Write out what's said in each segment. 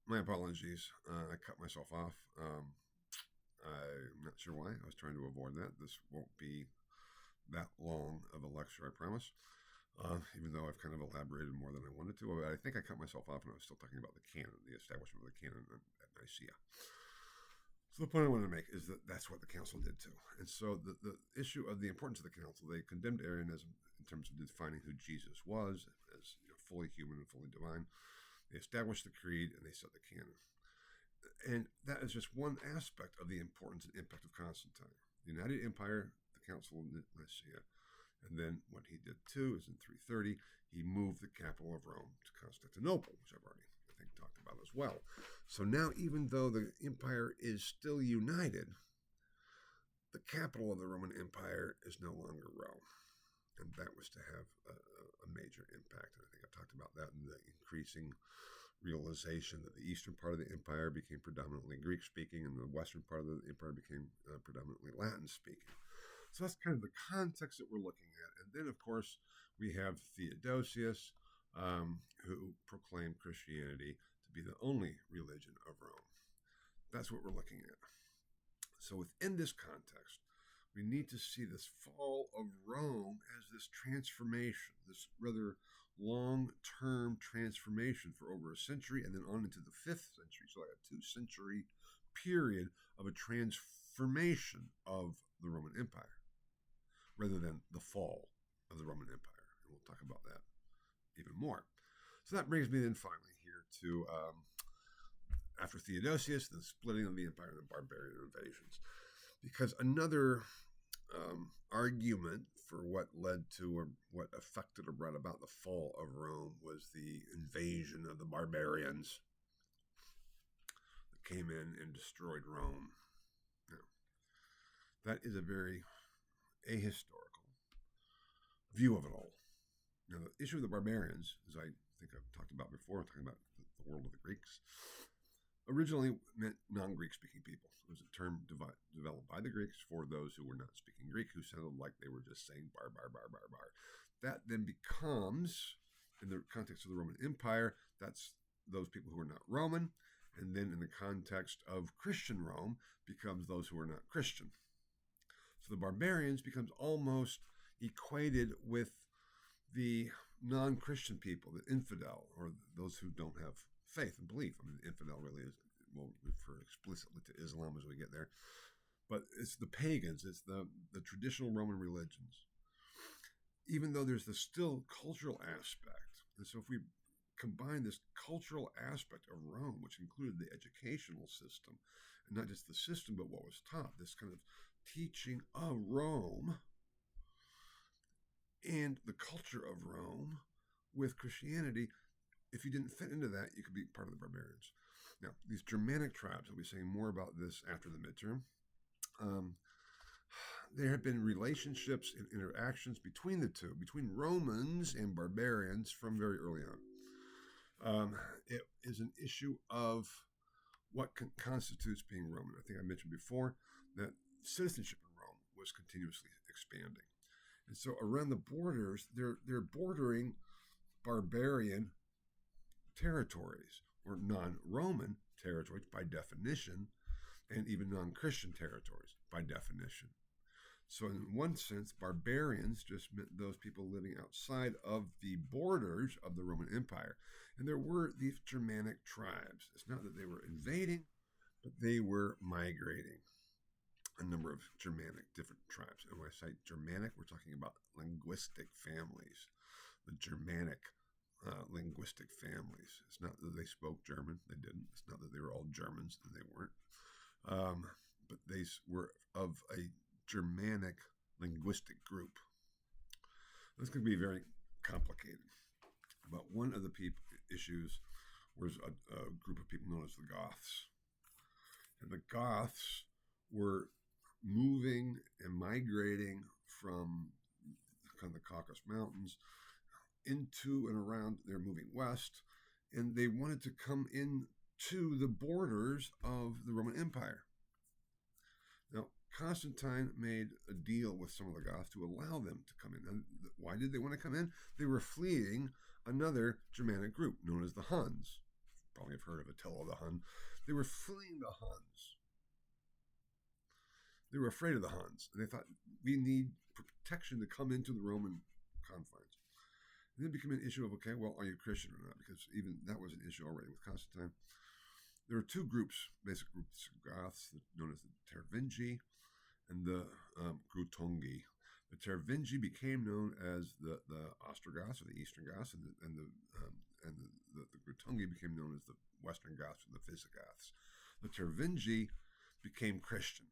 My apologies. I cut myself off. I'm not sure why. I was trying to avoid that. This won't be that long of a lecture, I promise. Even though I've kind of elaborated more than I wanted to. But I think I cut myself off and I was still talking about the canon, the establishment of the canon at Nicaea. So the point I wanted to make is that that's what the council did too. And so the issue of the importance of the council, they condemned Arianism in terms of defining who Jesus was as fully human and fully divine. They established the creed and they set the canon. And that is just one aspect of the importance and impact of Constantine. The United Empire, the Council of Nicaea, and then what he did too is in 330, he moved the capital of Rome to Constantinople, which I've already, I think, talked about as well. So now, even though the empire is still united, the capital of the Roman Empire is no longer Rome. And that was to have a major impact. And I think I've talked about that in the increasing realization that the eastern part of the empire became predominantly Greek-speaking and the western part of the empire became predominantly Latin-speaking. So that's kind of the context that we're looking at. And then, of course, we have Theodosius, who proclaimed Christianity to be the only religion of Rome. That's what we're looking at. So within this context, we need to see this fall of Rome as this transformation, this rather long-term transformation for over a century and then on into the 5th century. So like a 2-century period of a transformation of the Roman Empire rather than the fall of the Roman Empire. And we'll talk about that even more. So that brings me then finally here to after Theodosius, the splitting of the empire and the barbarian invasions. Because another argument for what led to or what affected or brought about the fall of Rome was the invasion of the barbarians that came in and destroyed Rome. Now, that is a very ahistorical view of it all. Now, the issue of the barbarians, as I think I've talked about before, I'm talking about the world of the Greeks, originally meant non-Greek speaking people. It was a term developed by the Greeks for those who were not speaking Greek, who sounded like they were just saying bar, bar, bar, bar, bar. That then becomes, in the context of the Roman Empire, that's those people who are not Roman. And then in the context of Christian Rome, becomes those who are not Christian. So the barbarians becomes almost equated with the non-Christian people, the infidel, or those who don't have faith and belief. I mean, infidel really is, we'll refer explicitly to Islam as we get there. But it's the pagans, it's the traditional Roman religions. Even though there's the still cultural aspect. And so if we combine this cultural aspect of Rome, which included the educational system, and not just the system, but what was taught, this kind of teaching of Rome and the culture of Rome with Christianity, if you didn't fit into that, you could be part of the barbarians. Now, these Germanic tribes, I'll be saying more about this after the midterm. There have been relationships and interactions between the two, between Romans and barbarians from very early on. It is an issue of what constitutes being Roman. I think I mentioned before that citizenship in Rome was continuously expanding. And so around the borders, they're bordering barbarian territories or non-Roman territories by definition, and even non-Christian territories by definition. So in one sense, barbarians just meant those people living outside of the borders of the Roman Empire. And there were these Germanic tribes. It's not that they were invading, but they were migrating. A number of Germanic different tribes. And when I say Germanic, we're talking about linguistic families. The Germanic linguistic families. It's not that they spoke German. They didn't. It's not that they were all Germans. They weren't. But they were of a Germanic linguistic group. This can be very complicated. But one of the issues was a group of people known as the Goths. And the Goths were moving and migrating from kind of the Caucasus Mountains into and around, they're moving west, and they wanted to come in to the borders of the Roman Empire. Now, Constantine made a deal with some of the Goths to allow them to come in. And why did they want to come in? They were fleeing another Germanic group known as the Huns, probably have heard of Attila the Hun. They were fleeing the Huns. They were afraid of the Huns, and they thought, we need protection to come into the Roman confines. And then it became an issue of, okay, well, are you Christian or not? Because even that was an issue already with Constantine. There were two groups, basic groups of Goths, known as the Tervingi and the Grutongi. The Tervingi became known as the Ostrogoths, or the Eastern Goths, and the Grutongi became known as the Western Goths, or the Visigoths. The Tervingi became Christian.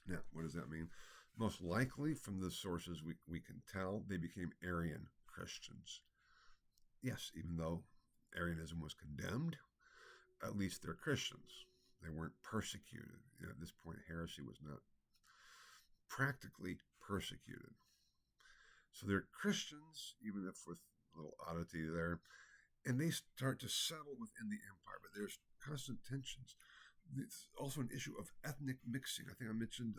Now, what does that mean? Most likely, from the sources we can tell, they became Arian Christians. Yes, even though Arianism was condemned, at least they're Christians. They weren't persecuted. At this point, heresy was not practically persecuted. So they're Christians, even if with a little oddity there, and they start to settle within the empire, but there's constant tensions. It's also an issue of ethnic mixing. I think I mentioned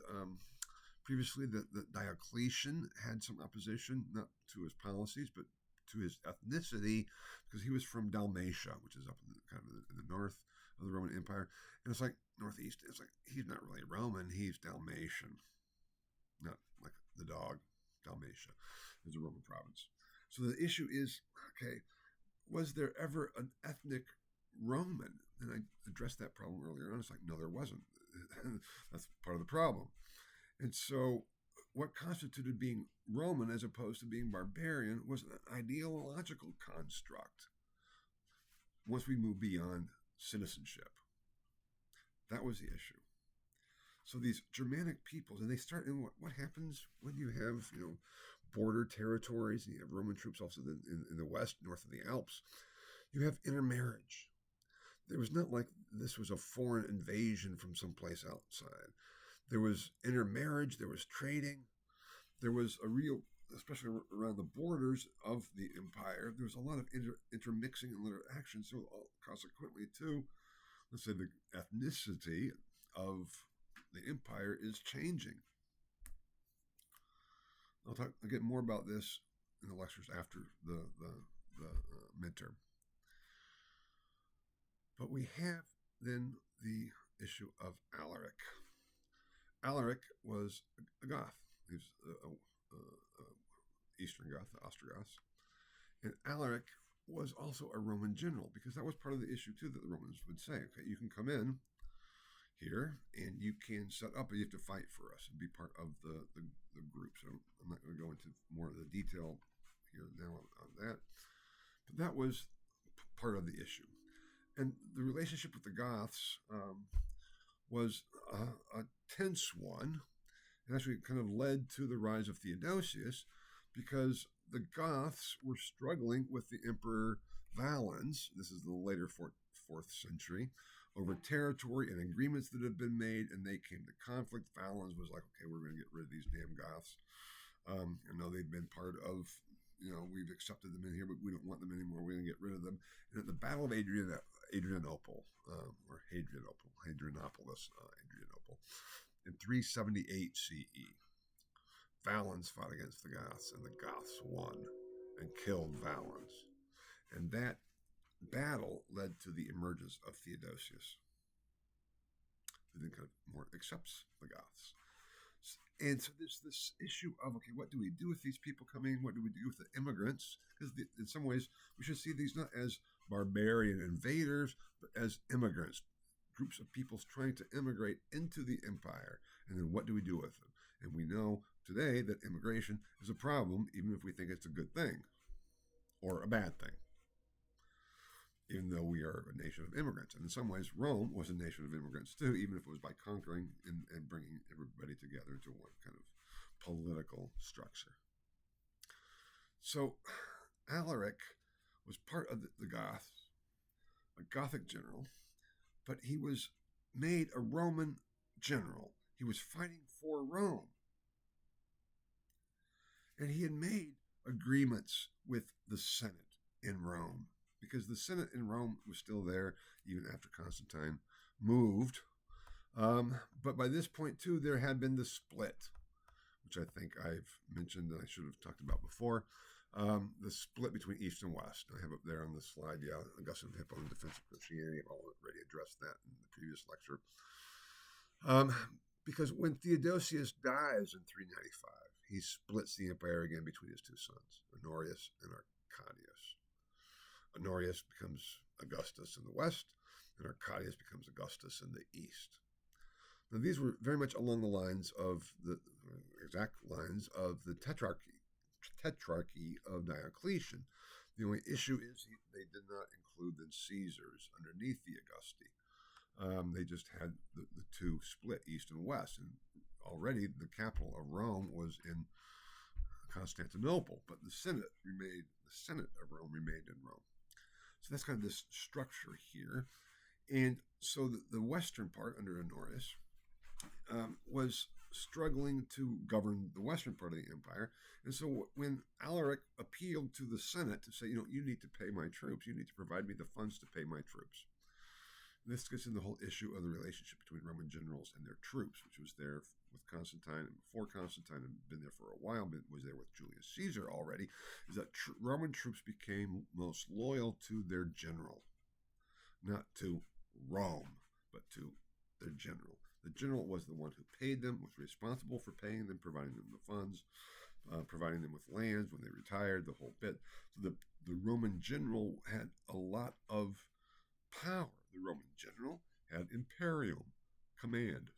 previously that Diocletian had some opposition, not to his policies, but to his ethnicity, because he was from Dalmatia, which is up in the north of the Roman Empire. And it's like northeast. It's like he's not really Roman, he's Dalmatian. Not like the dog, Dalmatia is a Roman province. So the issue is, okay, was there ever an ethnic Roman? And I addressed that problem earlier on. It's like, no, there wasn't. That's part of the problem. And so what constituted being Roman as opposed to being barbarian was an ideological construct. Once we move beyond citizenship, that was the issue. So these Germanic peoples, and they start in what happens when you have, border territories, and you have Roman troops also in the west, north of the Alps. You have intermarriage. There was not like this was a foreign invasion from someplace outside. There was intermarriage, there was trading, there was a real, especially around the borders of the empire, there was a lot of intermixing and interaction. So consequently, too, let's say the ethnicity of the empire is changing. I'll get more about this in the lectures after the midterm. But we have then the issue of Alaric. Alaric was a Goth. He was a Eastern Goth, the Ostrogoths. And Alaric was also a Roman general, because that was part of the issue too, that the Romans would say, okay, you can come in here and you can set up, but you have to fight for us and be part of the group. So I'm not going to go into more of the detail here now on that. But that was part of the issue. And the relationship with the Goths was a tense one. It actually kind of led to the rise of Theodosius, because the Goths were struggling with the Emperor Valens. This is the later 4th century, over territory and agreements that had been made, and they came to conflict. Valens was like, okay, we're going to get rid of these damn Goths. I know they've been part of, we've accepted them in here, but we don't want them anymore. We're going to get rid of them. And at the Battle of Adrianople, in 378 CE, Valens fought against the Goths, and the Goths won and killed Valens. And that battle led to the emergence of Theodosius, who then kind of more accepts the Goths. And so there's this issue of, okay, what do we do with these people coming? What do we do with the immigrants? Because in some ways, we should see these not as barbarian invaders, but as immigrants, groups of peoples trying to immigrate into the empire. And then what do we do with them? And we know today that immigration is a problem, even if we think it's a good thing or a bad thing, even though we are a nation of immigrants. And in some ways, Rome was a nation of immigrants too, even if it was by conquering and bringing everybody together into one kind of political structure. So Alaric was part of the Goths, a Gothic general, but he was made a Roman general. He was fighting for Rome. And he had made agreements with the Senate in Rome, because the Senate in Rome was still there even after Constantine moved. But by this point, too, there had been the split, which I think I've mentioned and I should have talked about before. The split between East and West. I have up there on the slide, yeah, Augustine and Hippo and Defense of Christianity. I've already addressed that in the previous lecture. Um, because when Theodosius dies in 395, he splits the empire again between his two sons, Honorius and Arcadius. Honorius becomes Augustus in the west, and Arcadius becomes Augustus in the east. Now, these were very much along the lines of the exact lines of the tetrarchy of Diocletian. The only issue is they did not include the Caesars underneath the Augusti. They just had the two split, east and west, and already the capital of Rome was in Constantinople, but the Senate of Rome remained in Rome. So that's kind of this structure here. And so the western part under Honorius was struggling to govern the western part of the empire. And so when Alaric appealed to the Senate to say, you need to pay my troops, you need to provide me the funds to pay my troops. This gets in the whole issue of the relationship between Roman generals and their troops, which was there with Constantine and before Constantine and been there for a while, but was there with Julius Caesar already, is that Roman troops became most loyal to their general, not to Rome, but to their general. The general was the one who paid them, was responsible for paying them, providing them the funds, providing them with lands when they retired, the whole bit. So the Roman general had a lot of power. The Roman general had imperium, command.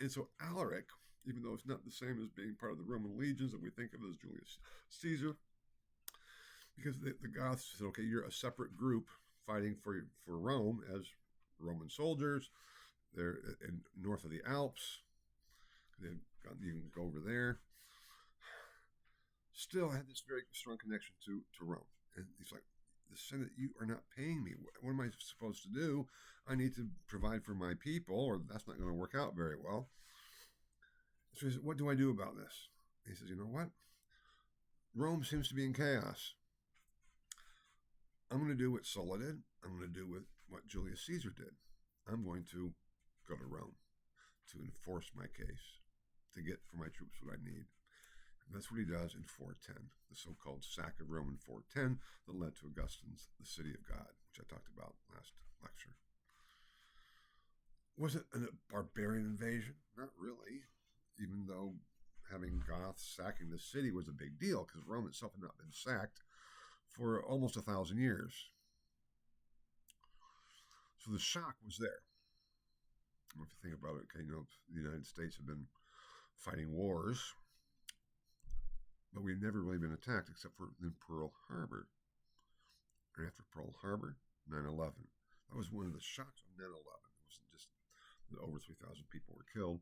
And so Alaric, even though it's not the same as being part of the Roman legions that we think of as Julius Caesar, because the Goths said, okay, you're a separate group fighting for Rome as Roman soldiers. They're in north of the Alps. You can go over there. Still had this very strong connection to Rome. And he's like, the Senate, you are not paying me. What am I supposed to do? I need to provide for my people, or that's not going to work out very well. So he says, what do I do about this? He says, you know what? Rome seems to be in chaos. I'm going to do what Sulla did. I'm going to do what Julius Caesar did. I'm going to go to Rome to enforce my case, to get for my troops what I need. And that's what he does in 410, the so-called sack of Rome in 410 that led to Augustine's The City of God, which I talked about last lecture. Was it a barbarian invasion? Not really, even though having Goths sacking the city was a big deal, because Rome itself had not been sacked for almost 1,000 years. So the shock was there. If you think about it, okay, the United States have been fighting wars, but we've never really been attacked except for in Pearl Harbor. And after Pearl Harbor, 9/11. That was one of the shocks of 9/11. It wasn't just that over 3,000 people were killed.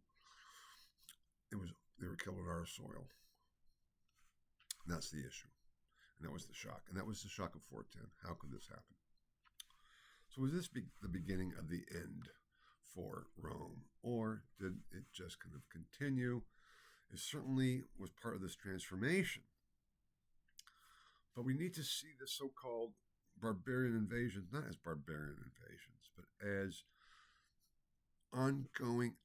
They were killed on our soil. And that's the issue. And that was the shock. And that was the shock of 410. How could this happen? So was this the beginning of the end for Rome? Or did it just kind of continue? It certainly was part of this transformation. But we need to see the so-called barbarian invasions, not as barbarian invasions, but as ongoing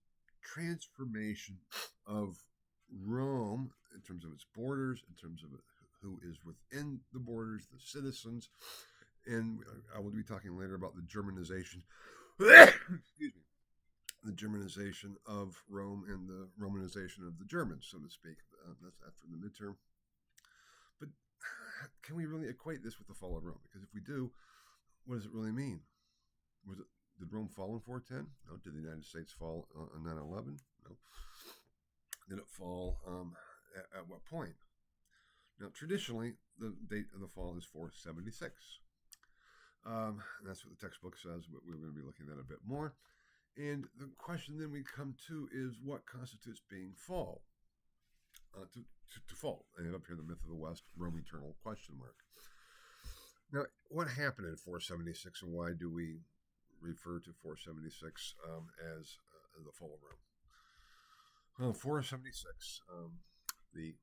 transformation of Rome in terms of its borders, in terms of who is within the borders, the citizens. And I will be talking later about the Germanization, excuse me, the Germanization of Rome and the Romanization of the Germans, so to speak. That's after the midterm. But can we really equate this with the fall of Rome? Because if we do, what does it really mean? Did Rome fall in 410? No. Did the United States fall on 9/11? No. Did it fall at what point? Now, traditionally, the date of the fall is 476. That's what the textbook says, but we're going to be looking at that a bit more. And the question then we come to is what constitutes being fall? To fall. I have up here the myth of the West, Rome eternal question mark. Now, what happened in 476, and why do we refer to 476 as the fall of Rome? Well, 476, the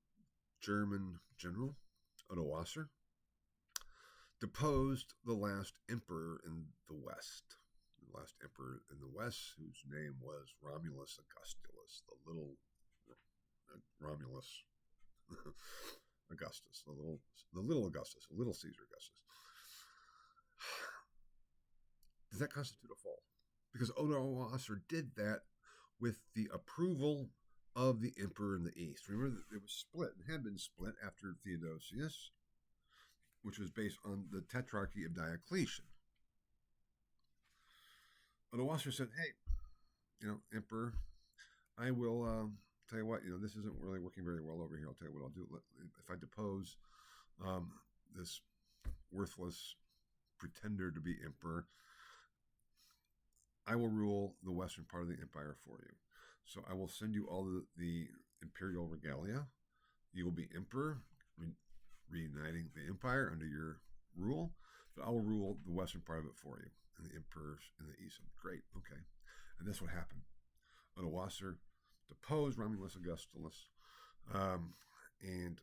German general Odoacer deposed the last emperor in the West. The last emperor in the West, whose name was Romulus Augustulus, the little Romulus. Augustus, the little Augustus, little Caesar Augustus. Does that constitute a fall? Because Odoacer did that with the approval of the emperor in the east. Remember that it was split and had been split after Theodosius, which was based on the Tetrarchy of Diocletian. Odoacer said, "Hey, Emperor, I will tell you what. This isn't really working very well over here. I'll tell you what I'll do. If I depose this worthless pretender to be emperor, I will rule the western part of the empire for you. So I will send you all the imperial regalia. You will be emperor, reuniting the empire under your rule, but I will rule the western part of it for you." And the emperors in the east said, "Great, okay." And that's what happened. Odoacer deposed Romulus Augustulus, and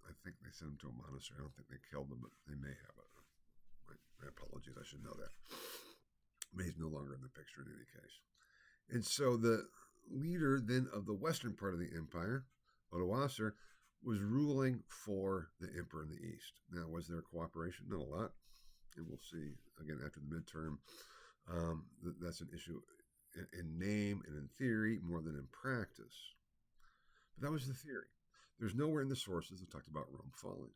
I think they sent him to a monastery. I don't think they killed him, but they may have. My apologies, I should know that. But he's no longer in the picture in any case. And so the leader then of the western part of the empire, Odoacer, was ruling for the emperor in the east. Now, was there cooperation? Not a lot. And we'll see, again, after the midterm, that's an issue in name and in theory more than in practice. But that was the theory. There's nowhere in the sources that talked about Rome falling.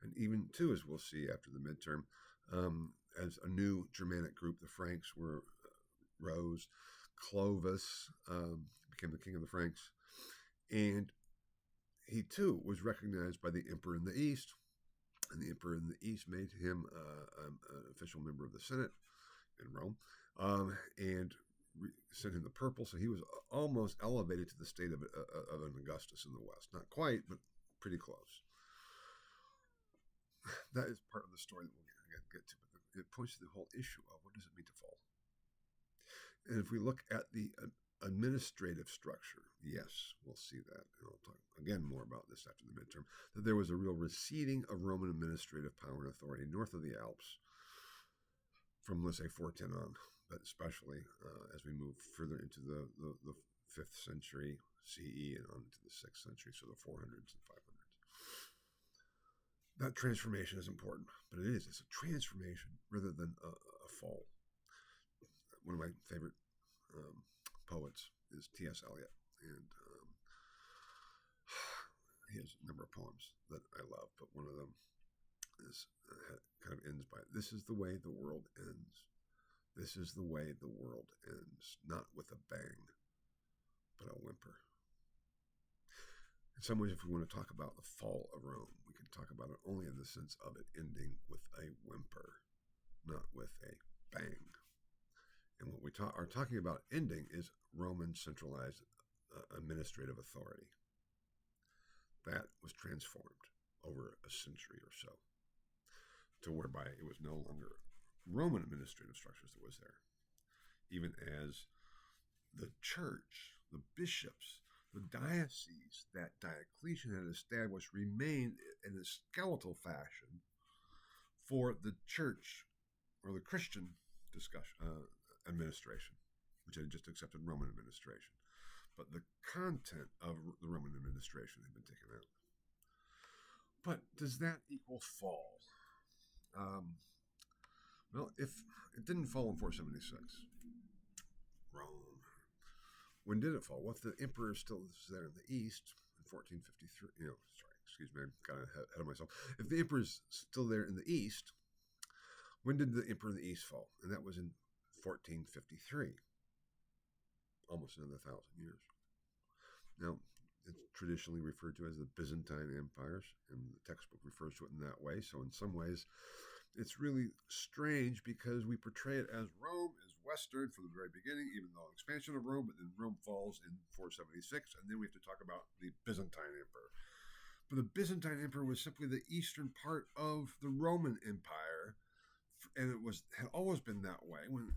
And even, too, as we'll see after the midterm, as a new Germanic group, the Franks rose. Clovis became the king of the Franks. And he, too, was recognized by the emperor in the east. And the emperor in the east made him an official member of the Senate in Rome and sent him the purple. So he was almost elevated to the state of an Augustus in the west. Not quite, but pretty close. That is part of the story that we'll get to. But it points to the whole issue of what does it mean to fall. And if we look at the administrative structure, yes, we'll see that. And I'll talk again more about this after the midterm, that there was a real receding of Roman administrative power and authority north of the Alps from, let's say, 410 on, but especially as we move further into the 5th century CE and on into the 6th century, so the 400s and 500s. That transformation is important, but it's a transformation rather than a fall. One of my favorite poets is T.S. Eliot, and he has a number of poems that I love, but one of them is kind of ends by, "This is the way the world ends. This is the way the world ends, not with a bang, but a whimper." In some ways, if we want to talk about the fall of Rome, we can talk about it only in the sense of it ending with a whimper, not with a bang. And what we are talking about ending is Roman centralized administrative authority. That was transformed over a century or so to whereby it was no longer Roman administrative structures that was there. Even as the church, the bishops, the dioceses that Diocletian had established remained in a skeletal fashion for the church or the Christian administration, which had just accepted Roman administration. But the content of the Roman administration had been taken out. But does that equal fall? Well, if it didn't fall in 476, Rome. When did it fall? Well, if the emperor still is there in the east in 1453, got ahead of myself. If the emperor is still there in the east, when did the emperor in the east fall? And that was in 1453, almost another 1,000 years. Now, it's traditionally referred to as the Byzantine empires, and the textbook refers to it in that way. So in some ways, it's really strange because we portray it as Rome is Western from the very beginning, even though expansion of Rome, but then Rome falls in 476, and then we have to talk about the Byzantine Emperor. But the Byzantine Emperor was simply the eastern part of the Roman Empire, and it had always been that way. When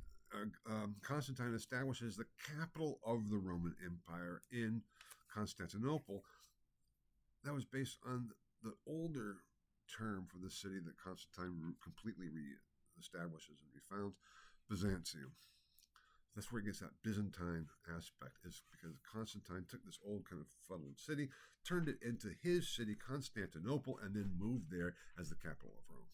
Constantine establishes the capital of the Roman Empire in Constantinople, that was based on the older term for the city that Constantine completely re-establishes and refounds, Byzantium. That's where it gets that Byzantine aspect, is because Constantine took this old kind of fuddled city, turned it into his city, Constantinople, and then moved there as the capital of Rome.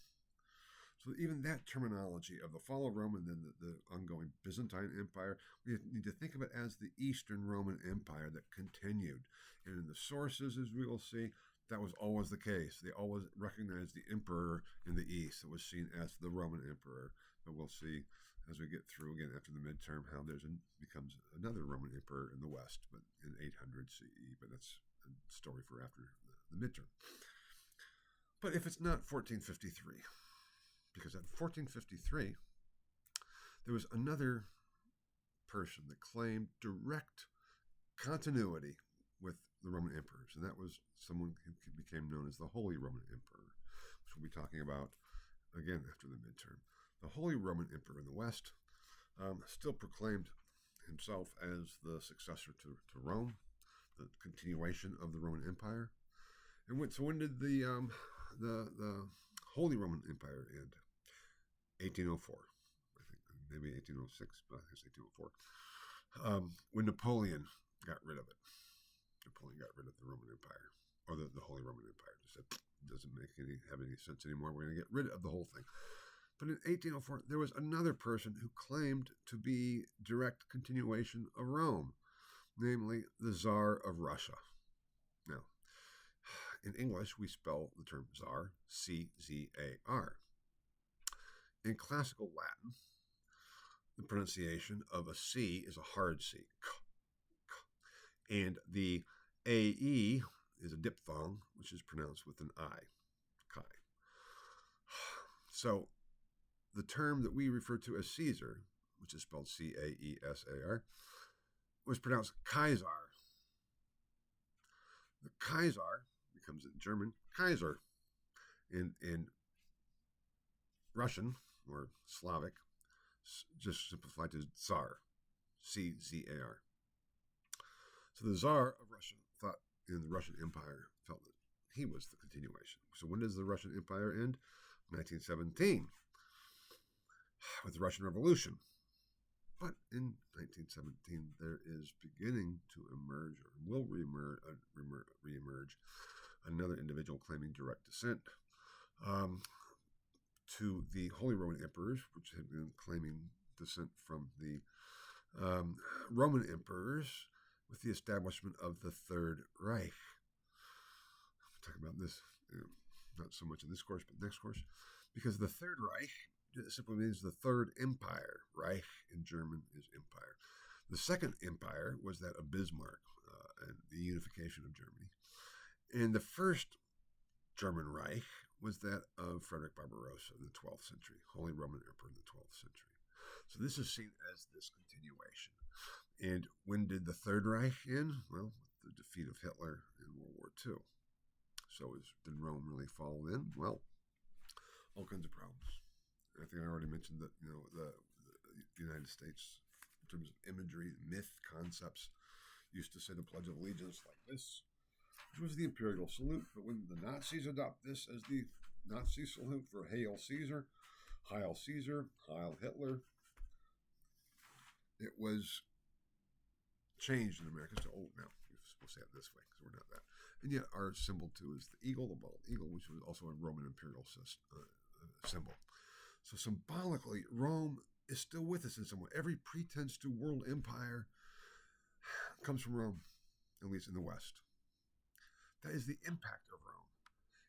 So even that terminology of the fall of Rome and then the ongoing Byzantine Empire, we need to think of it as the Eastern Roman Empire that continued. And in the sources, as we will see, that was always the case. They always recognized the emperor in the East that was seen as the Roman emperor. But we'll see as we get through again after the midterm how becomes another Roman emperor in the West, but in 800 CE. But that's a story for after the midterm. But if it's not 1453, because at 1453, there was another person that claimed direct continuity with the Roman emperors, and that was someone who became known as the Holy Roman Emperor, which we'll be talking about again after the midterm. The Holy Roman Emperor in the West still proclaimed himself as the successor to Rome, the continuation of the Roman Empire. And when did the Holy Roman Empire end? 1804, I think, maybe 1806, but I think it's 1804. When Napoleon got rid of it. Napoleon got rid of the Roman Empire, or the Holy Roman Empire. Just said, it doesn't have any sense anymore. We're going to get rid of the whole thing. But in 1804, there was another person who claimed to be direct continuation of Rome, namely the Tsar of Russia. Now, in English, we spell the term Tsar, C-Z-A-R. In classical Latin, the pronunciation of a C is a hard C, and the AE is a diphthong, which is pronounced with an I, Kai. So the term that we refer to as Caesar, which is spelled C-A-E-S-A-R, was pronounced Kaiser. The Kaiser becomes in German Kaiser. In Russian or Slavic, just simplified to Tsar, C-Z-A-R. So the Tsar of Russia thought in the Russian Empire felt that he was the continuation. So when does the Russian Empire end? 1917, with the Russian Revolution. But in 1917, there is beginning to emerge, or will reemerge, another individual claiming direct descent to the Holy Roman Emperors, which had been claiming descent from the Roman emperors with the establishment of the Third Reich. We'll talk about this, not so much in this course, but next course, because the Third Reich simply means the Third Empire. Reich in German is empire. The Second Empire was that of Bismarck and the unification of Germany. And the first German Reich was that of Frederick Barbarossa in the 12th century, Holy Roman Emperor in the 12th century. So this is seen as this continuation. And when did the Third Reich end? Well, with the defeat of Hitler in World War II. So did Rome really fall then? Well, all kinds of problems. I think I already mentioned that, the United States, in terms of imagery, myth, concepts, used to say the Pledge of Allegiance like this, which was the imperial salute. But when the Nazis adopt this as the Nazi salute for Hail Caesar, Heil Caesar, Heil Hitler, it was changed in America to, now, we'll say it this way because we're not that. And yet our symbol too is the eagle, the bald eagle, which was also a Roman imperial symbol. So symbolically, Rome is still with us in some way. Every pretense to world empire comes from Rome, at least in the West. That is the impact of Rome.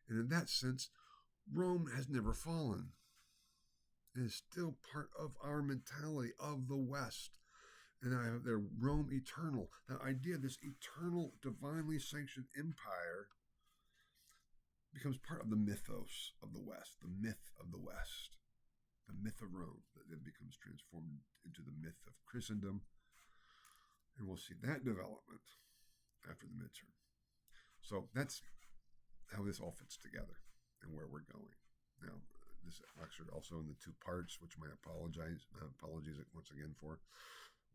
And in that sense, Rome has never fallen. It is still part of our mentality of the West. And I have their Rome eternal. The idea of this eternal, divinely sanctioned empire becomes part of the mythos of the West, the myth of the West, the myth of Rome, that then becomes transformed into the myth of Christendom. And we'll see that development after the midterm. So that's how this all fits together and where we're going. Now, this lecture also in the two parts, which my apologies once again for.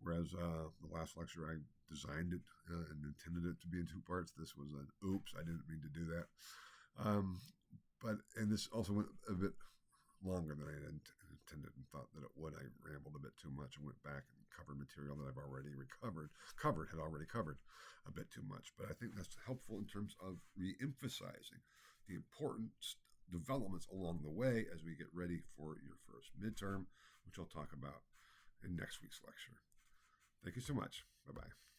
Whereas the last lecture, I designed it and intended it to be in two parts. This was an oops, I didn't mean to do that. And this also went a bit longer than I had intended and thought that it would. I rambled a bit too much and went back and covered material that I've already had already covered a bit too much. But I think that's helpful in terms of re-emphasizing the important developments along the way as we get ready for your first midterm, which I'll talk about in next week's lecture. Thank you so much. Bye-bye.